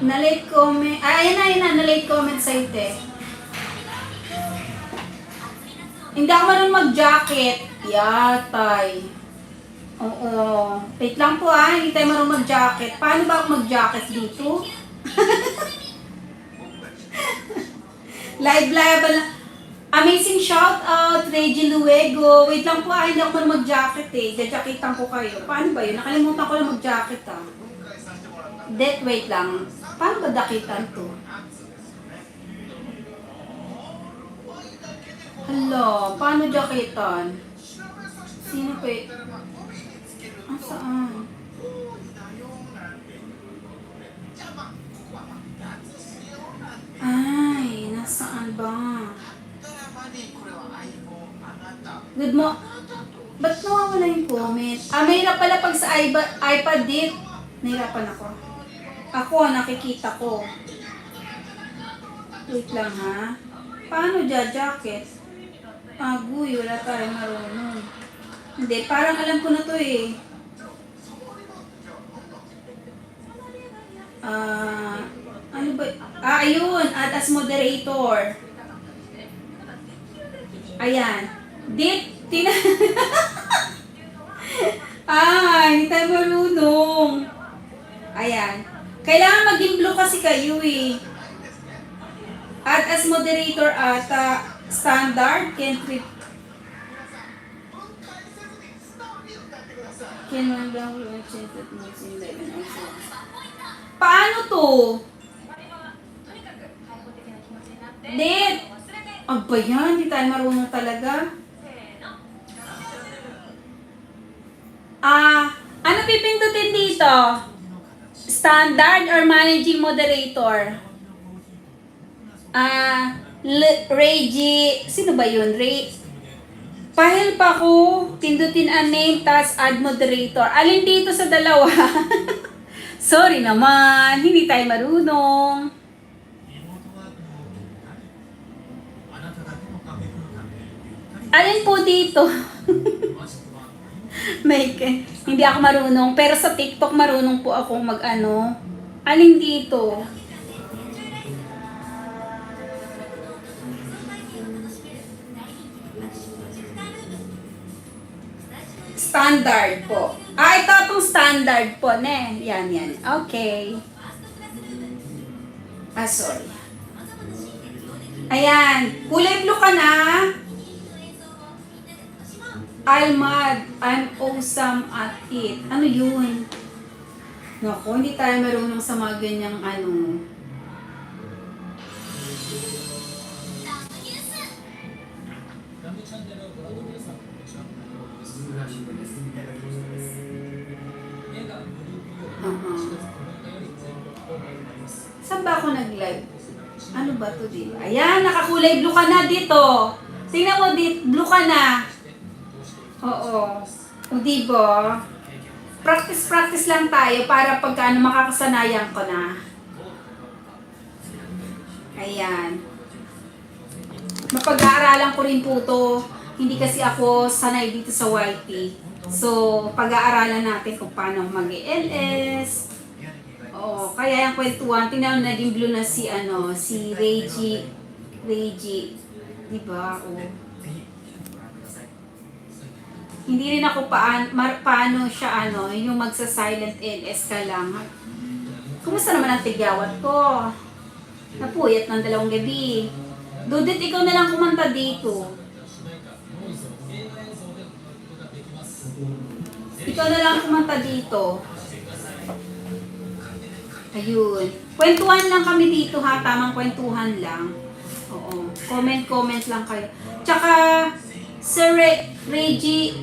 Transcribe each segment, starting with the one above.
Na-late comment. Ayan na. Na-late comment sa'yo, te. Hindi ako marunong mag-jacket. Yatay. Oo. Wait lang po hindi tayo marunong mag-jacket. Paano ba ako mag-jacket dito? Live. Amazing shout out, Reggie Luego. Wait lang po hindi ako marunong mag-jacket Jajacketan ko kayo. Paano ba yun? Nakalimutan ko lang mag-jacket wait lang. Paano ba dakitan to? Hala, paano jacketan? Sino pa saan? Ay, nasaan ba? Good mo. Ba't nawawala yung comment? Mahirap pala pag sa iPad dit. Nahirapan ako. Ako, nakikita ko. Wait lang Paano jacket? Agoy, wala tayo marunong. Hindi, parang alam ko na to ano ba? Ayun, add as moderator. Ayan. Hindi tayo marunong. Ayan. Kailangan maging blue kasi kayo Add as moderator standard can Paano to? Dit! Aba yan, hindi tayo marunong talaga. Ano pipindutin dito? Standard or managing moderator? Reggie, sino ba yun? Pahil pa ko, pindutin ang name, tas add moderator. Alin dito sa dalawa? Sorry naman, hindi tayo marunong. Alin po dito? Hindi ako marunong, pero sa TikTok marunong po akong mag-ano. Alin dito? Standard po. Ito itong standard po, ne. Yan. Okay. Sorry. Ayan. Kulay blue ka na. I'm awesome at it. Ano yun? Naku, hindi tayo marunong sa mga ganyang Saan ba ako nag-live? Ano ba to dito? Ayan, nakakulay blue ka na dito. Tingnan mo dito, blue ka na. Oo. O diba? Practice lang tayo para pagka makakasanayan ko na. Ayan. Mapag-aaralan ko rin po to. Hindi kasi ako sanay dito sa YT. So, pag-aaralan natin kung paano mag-LS. Oo, kaya yung kwentuhan, tingnan naging blue na si Reggie. Diba? Hindi rin ako paano siya yung magsa-silent LS ka lang. Kumusta naman ang tigyawat ko? Napuyat ng 2 gabi. Dudit, ikaw na lang kumanta dito. Ikaw na lang kumanta dito. Ayun. Kwentuhan lang kami dito tamang kwentuhan lang. Oo. Comment lang kayo. Tsaka, Sir Reggie,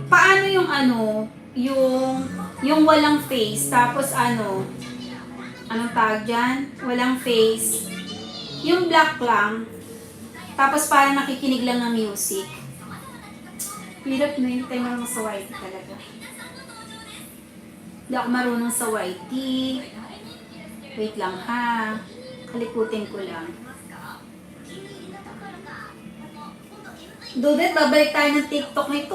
paano yung yung walang face, tapos anong tawag dyan? Walang face. Yung black lang, tapos parang nakikinig lang ng music. Hirap na yun, tayo marunong sa YT talaga. Hindi ako marunong sa YT. Wait lang kalikutin ko lang. Dudet, babalik tayo ng TikTok nito